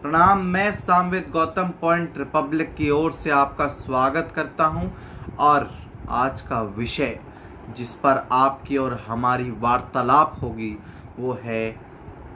प्रणाम। मैं Samaveda Gautam point Republic की ओर से आपका स्वागत करता हूं और आज का विषय जिस पर आपकी और हमारी वार्तालाप होगी वो है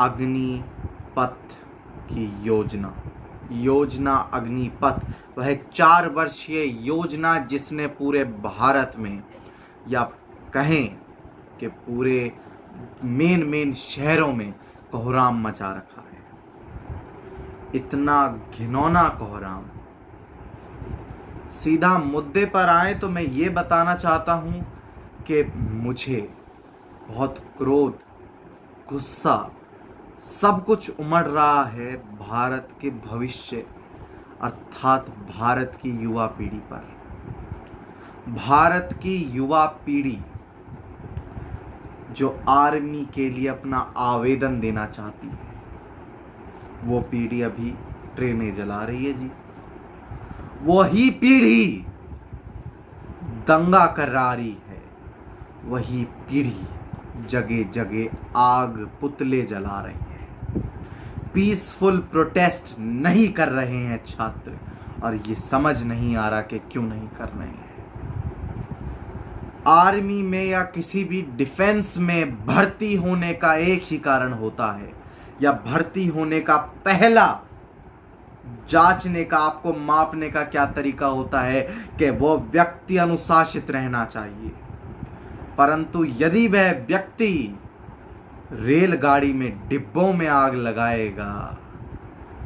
अग्निपथ की योजना अग्निपथ। वह 4 वर्षीय योजना जिसने पूरे भारत में या कहें कि पूरे मेन शहरों में कोहराम मचा रखा है। इतना घिनौना कोहराम। सीधा मुद्दे पर आए तो मैं ये बताना चाहता हूं कि मुझे बहुत क्रोध, गुस्सा, सब कुछ उमड़ रहा है भारत के भविष्य अर्थात भारत की युवा पीढ़ी पर। भारत की युवा पीढ़ी जो आर्मी के लिए अपना आवेदन देना चाहती है, वो पीढ़ी अभी ट्रेनें जला रही है जी। वही पीढ़ी दंगा करा रही है, वही पीढ़ी जगह जगह आग पुतले जला रही है। पीसफुल प्रोटेस्ट नहीं कर रहे हैं छात्र और ये समझ नहीं आ रहा कि क्यों नहीं कर रहे हैं। आर्मी में या किसी भी डिफेंस में भर्ती होने का एक ही कारण होता है, या भर्ती होने का पहला जांचने का, आपको मापने का क्या तरीका होता है कि वो व्यक्ति अनुशासित रहना चाहिए। परंतु यदि वह व्यक्ति रेलगाड़ी में डिब्बों में आग लगाएगा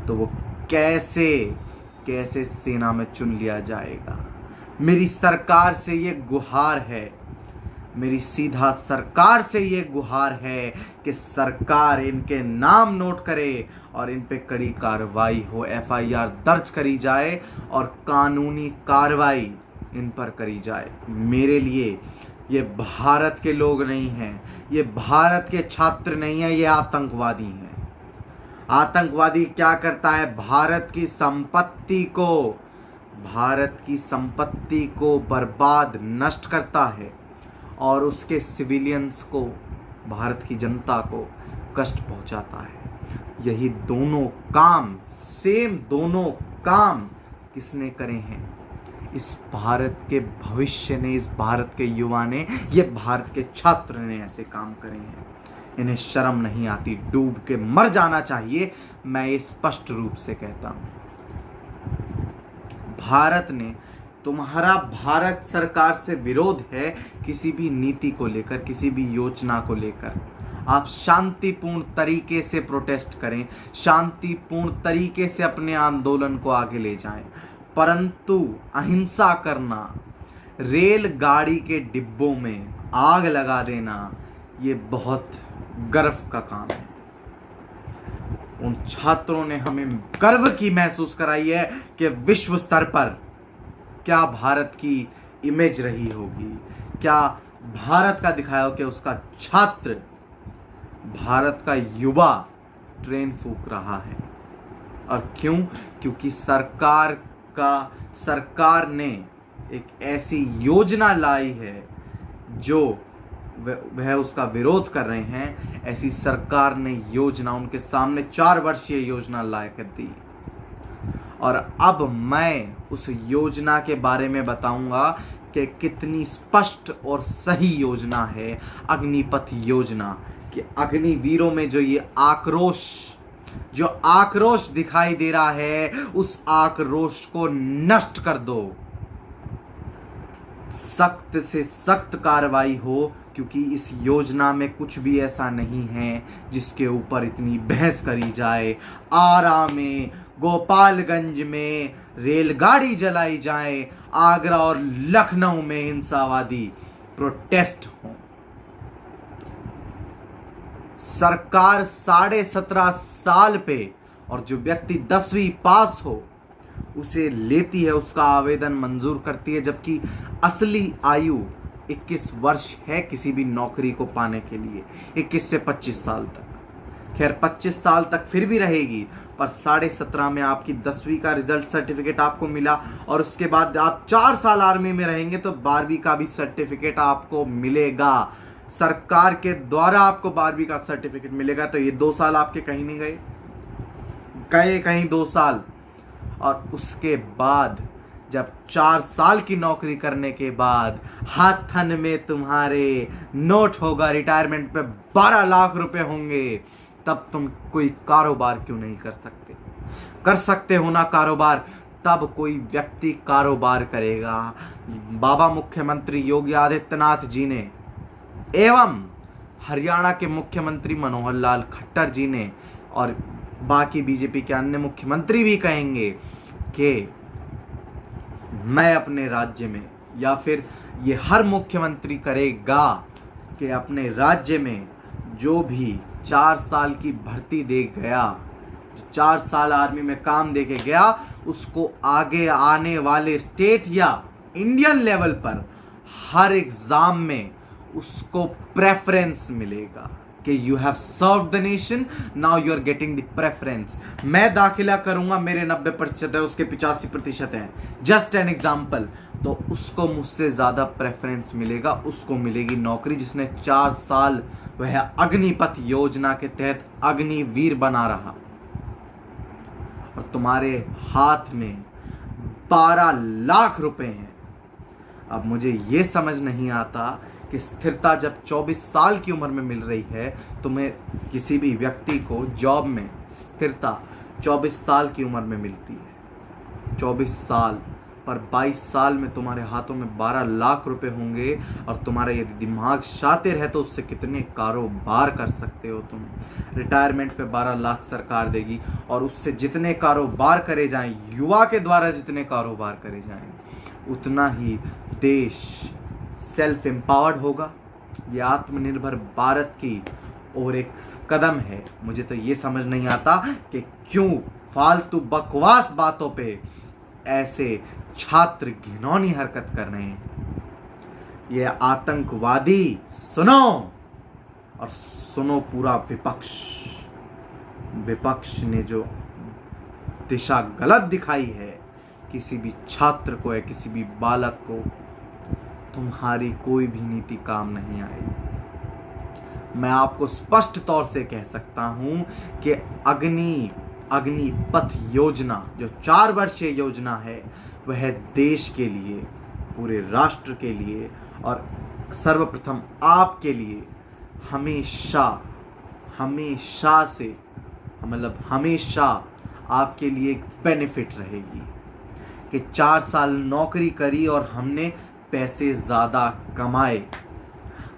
तो वो कैसे सेना में चुन लिया जाएगा। मेरी सरकार से ये गुहार है, मेरी सीधा सरकार से ये गुहार है कि सरकार इनके नाम नोट करे और इन पे कड़ी कार्रवाई हो, एफआईआर दर्ज करी जाए और कानूनी कार्रवाई इन पर करी जाए। मेरे लिए ये भारत के लोग नहीं हैं, ये भारत के छात्र नहीं हैं, ये आतंकवादी हैं। आतंकवादी क्या करता है? भारत की संपत्ति को बर्बाद, नष्ट करता है और उसके सिविलियंस को, भारत की जनता को कष्ट पहुंचाता है। यही दोनों काम किसने करे हैं? इस भारत के भविष्य ने, इस भारत के युवा ने, ये भारत के छात्र ने ऐसे काम करे हैं। इन्हें शर्म नहीं आती? डूब के मर जाना चाहिए। मैं ये स्पष्ट रूप से कहता हूं। भारत ने, तुम्हारा भारत सरकार से विरोध है किसी भी नीति को लेकर, किसी भी योजना को लेकर, आप शांतिपूर्ण तरीके से प्रोटेस्ट करें, शांतिपूर्ण तरीके से अपने आंदोलन को आगे ले जाएं। परंतु अहिंसा करना, रेलगाड़ी के डिब्बों में आग लगा देना, ये बहुत गर्व का काम है। उन छात्रों ने हमें गर्व की महसूस कराई है कि विश्व स्तर पर क्या भारत की इमेज रही होगी, क्या भारत का दिखाया हो कि उसका छात्र, भारत का युवा ट्रेन फूंक रहा है। और क्यों? क्योंकि सरकार ने एक ऐसी योजना लाई है जो वह उसका विरोध कर रहे हैं। ऐसी सरकार ने योजना उनके सामने 4 वर्षीय योजना ला कर दी और अब मैं उस योजना के बारे में बताऊंगा कि कितनी स्पष्ट और सही योजना है अग्निपथ योजना। कि अग्निवीरों में जो आक्रोश दिखाई दे रहा है, उस आक्रोश को नष्ट कर दो। सख्त से सख्त कार्रवाई हो, क्योंकि इस योजना में कुछ भी ऐसा नहीं है जिसके ऊपर इतनी बहस करी जाए। आरा में, गोपालगंज में रेलगाड़ी जलाई जाए, आगरा और लखनऊ में हिंसावादी प्रोटेस्ट हो। सरकार 17.5 साल पे, और जो व्यक्ति 10वीं पास हो उसे लेती है, उसका आवेदन मंजूर करती है, जबकि असली आयु 21 वर्ष है किसी भी नौकरी को पाने के लिए, 21 से 25 साल तक। खैर 25 साल तक फिर भी रहेगी, पर 17.5 में आपकी 10वीं का रिजल्ट सर्टिफिकेट आपको मिला और उसके बाद आप 4 साल आर्मी में रहेंगे तो 12वीं का भी सर्टिफिकेट आपको मिलेगा। सरकार के द्वारा आपको 12वीं का सर्टिफिकेट मिलेगा। तो ये 2 साल आपके कहीं नहीं गए। गए कहीं 2 साल, और उसके बाद जब 4 साल की नौकरी करने के बाद हाथन में तुम्हारे नोट होगा, रिटायरमेंट पे 12 लाख रुपए होंगे, तब तुम कोई कारोबार क्यों नहीं कर सकते? कर सकते हो ना कारोबार, तब कोई व्यक्ति कारोबार करेगा। बाबा मुख्यमंत्री योगी आदित्यनाथ जी ने एवं हरियाणा के मुख्यमंत्री मनोहर लाल खट्टर जी ने और बाकी बीजेपी के अन्य मुख्यमंत्री भी कहेंगे कि मैं अपने राज्य में, या फिर ये हर मुख्यमंत्री करेगा कि अपने राज्य में जो भी 4 साल की भर्ती दे गया, 4 साल आर्मी में काम दे के गया, उसको आगे आने वाले स्टेट या इंडियन लेवल पर हर एग्जाम में उसको प्रेफरेंस मिलेगा कि you have serve the nation, now you are getting the preference. मैं दाखिला करूंगा, मेरे 90% है, उसके 85% हैं, जस्ट एन एग्जाम्पल, तो उसको मुझसे ज्यादा प्रेफरेंस मिलेगा, उसको मिलेगी नौकरी, जिसने 4 साल वह अग्निपथ योजना के तहत अग्निवीर बना रहा। और तुम्हारे हाथ में 12 लाख रुपए हैं। अब मुझे यह समझ नहीं आता कि स्थिरता जब 24 साल की उम्र में मिल रही है, तुम्हें किसी भी व्यक्ति को जॉब में स्थिरता 24 साल की उम्र में मिलती है, 24 साल पर 22 साल में तुम्हारे हाथों में 12 लाख रुपए होंगे, और तुम्हारा यदि दिमाग शातिर है तो उससे कितने कारोबार कर सकते हो तुम। रिटायरमेंट पे 12 लाख सरकार देगी, और उससे जितने कारोबार करे जाएं, युवा के द्वारा जितने कारोबार करे जाएं, उतना ही देश सेल्फ एम्पावर्ड होगा। ये आत्मनिर्भर भारत की और एक कदम है। मुझे तो ये समझ नहीं आता कि क्यों फालतू बकवास बातों पे ऐसे छात्र घिनौनी हरकत कर रहे हैं। ये आतंकवादी सुनो, और सुनो पूरा विपक्ष ने जो दिशा गलत दिखाई है किसी भी छात्र को या किसी भी बालक को, तुम्हारी कोई भी नीति काम नहीं आएगी। मैं आपको स्पष्ट तौर से कह सकता हूं कि अग्निपथ योजना जो 4 वर्षीय योजना है, वह देश के लिए, पूरे राष्ट्र के लिए और सर्वप्रथम आपके लिए हमेशा आपके लिए एक बेनिफिट रहेगी कि 4 साल नौकरी करी और हमने पैसे ज़्यादा कमाए।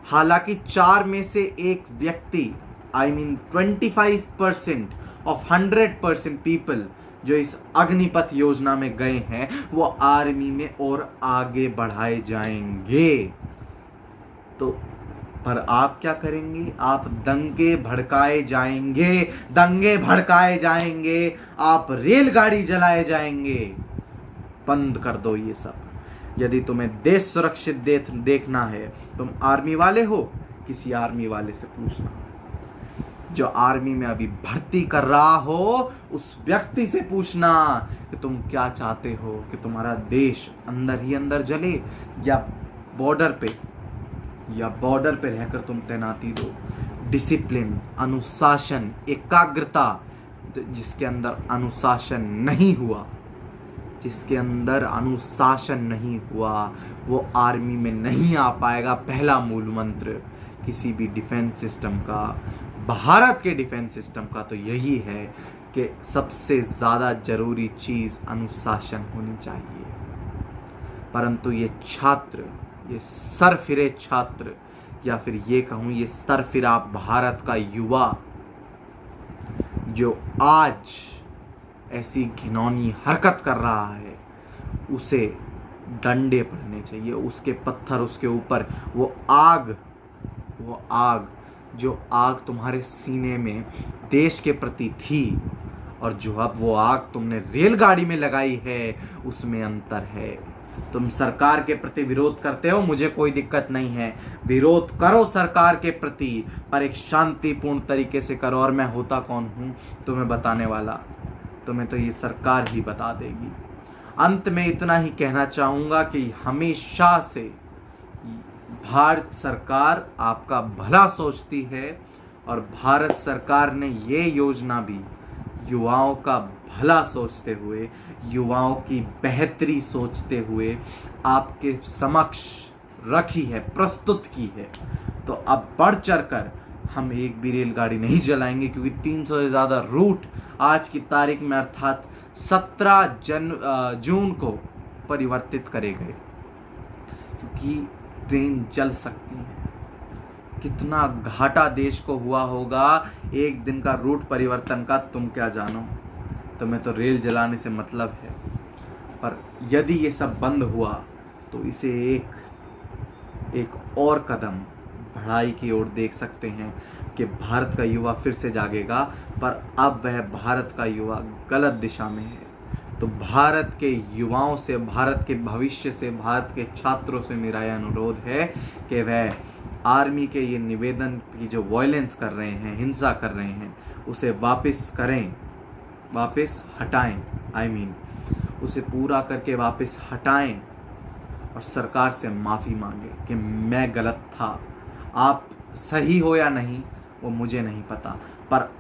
हालांकि 4 में से एक व्यक्ति, 25% ऑफ 100% पीपल जो इस अग्निपथ योजना में गए हैं, वो आर्मी में और आगे बढ़ाए जाएंगे। तो पर आप क्या करेंगे? आप दंगे भड़काए जाएंगे, आप रेलगाड़ी जलाए जाएंगे। बंद कर दो ये सब। यदि तुम्हें देश सुरक्षित देखना है, तुम आर्मी वाले हो, किसी आर्मी वाले से पूछना। जो आर्मी में अभी भर्ती कर रहा हो, उस व्यक्ति से पूछना कि तुम क्या चाहते हो, कि तुम्हारा देश अंदर ही अंदर जले या बॉर्डर पे रहकर तुम तैनाती दो। डिसिप्लिन, अनुशासन, एकाग्रता, जिसके अंदर अनुशासन नहीं हुआ वो आर्मी में नहीं आ पाएगा। पहला मूल मंत्र किसी भी डिफेंस सिस्टम का, भारत के डिफेंस सिस्टम का तो यही है कि सबसे ज़्यादा जरूरी चीज़ अनुशासन होनी चाहिए। परंतु ये सरफिरे छात्र, या फिर ये कहूँ ये सरफिरा भारत का युवा, जो आज ऐसी घिनौनी हरकत कर रहा है, उसे डंडे पड़ने चाहिए। उसके पत्थर, उसके ऊपर वो आग जो आग तुम्हारे सीने में देश के प्रति थी, और जो अब वो आग तुमने रेलगाड़ी में लगाई है, उसमें अंतर है। तुम सरकार के प्रति विरोध करते हो, मुझे कोई दिक्कत नहीं है, विरोध करो सरकार के प्रति, पर एक शांतिपूर्ण तरीके से करो। और मैं होता कौन हूँ तुम्हें बताने वाला? तुम्हें तो ये सरकार ही बता देगी। अंत में इतना ही कहना चाहूँगा कि हमेशा से भारत सरकार आपका भला सोचती है, और भारत सरकार ने ये योजना भी युवाओं का भला सोचते हुए, युवाओं की बेहतरी सोचते हुए आपके समक्ष रखी है, प्रस्तुत की है। तो अब बढ़ चढ़ कर हम एक भी रेलगाड़ी नहीं चलाएंगे, क्योंकि 300 से ज़्यादा रूट आज की तारीख में अर्थात 17 जून को परिवर्तित करे गए, क्योंकि ट्रेन चल सकती है। कितना घाटा देश को हुआ होगा एक दिन का रूट परिवर्तन का, तुम क्या जानो। तुम्हें तो रेल जलाने से मतलब है। पर यदि ये सब बंद हुआ तो इसे एक और कदम बढ़ाई की ओर देख सकते हैं कि भारत का युवा फिर से जागेगा। पर अब वह भारत का युवा गलत दिशा में है। तो भारत के युवाओं से, भारत के भविष्य से, भारत के छात्रों से मेरा यह अनुरोध है कि वह आर्मी के ये निवेदन की जो वायलेंस कर रहे हैं, हिंसा कर रहे हैं, उसे वापस करें, वापस हटाएं। उसे पूरा करके वापस हटाएं और सरकार से माफ़ी मांगे कि मैं गलत था। आप सही हो या नहीं वो मुझे नहीं पता, पर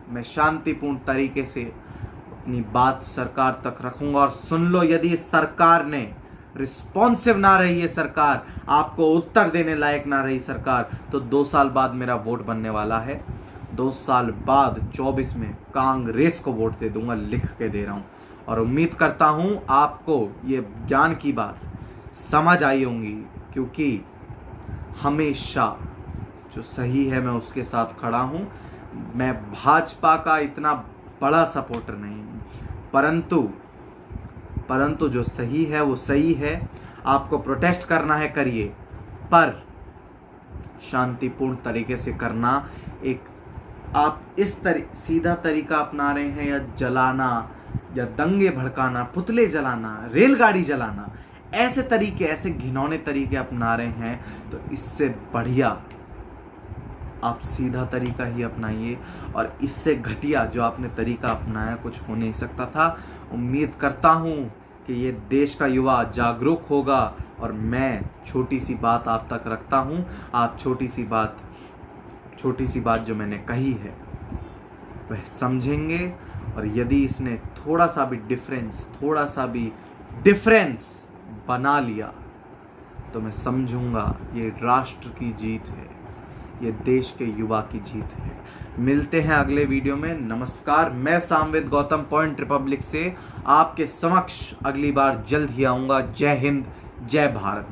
मैं शांतिपूर्ण तरीके से अपनी बात सरकार तक रखूंगा। और सुन लो, यदि सरकार ने रिस्पॉन्सिव ना रही है, सरकार आपको उत्तर देने लायक ना रही सरकार, तो 2 साल बाद मेरा वोट बनने वाला है। 2 साल बाद 24 में कांग्रेस को वोट दे दूंगा, लिख के दे रहा हूं। और उम्मीद करता हूं आपको ये ज्ञान की बात समझ आई होंगी, क्योंकि हमेशा जो सही है मैं उसके साथ खड़ा हूं। मैं भाजपा का इतना बड़ा सपोर्टर नहीं हूं, परंतु जो सही है वो सही है। आपको प्रोटेस्ट करना है, करिए, पर शांतिपूर्ण तरीके से करना। आप इस सीधा तरीका अपना रहे हैं, या जलाना, या दंगे भड़काना, पुतले जलाना, रेलगाड़ी जलाना, ऐसे तरीके, ऐसे घिनौने तरीके अपना रहे हैं, तो इससे बढ़िया आप सीधा तरीका ही अपनाइए। और इससे घटिया जो आपने तरीका अपनाया कुछ हो नहीं सकता था। उम्मीद करता हूं कि ये देश का युवा जागरूक होगा। और मैं छोटी सी बात आप तक रखता हूं, आप छोटी सी बात जो मैंने कही है वह समझेंगे। और यदि इसने थोड़ा सा भी डिफरेंस बना लिया तो मैं समझूंगा ये राष्ट्र की जीत है, ये देश के युवा की जीत है। मिलते हैं अगले वीडियो में। नमस्कार, मैं सामवेद गौतम, पॉइंट रिपब्लिक से आपके समक्ष अगली बार जल्द ही आऊँगा। जय हिंद, जय भारत।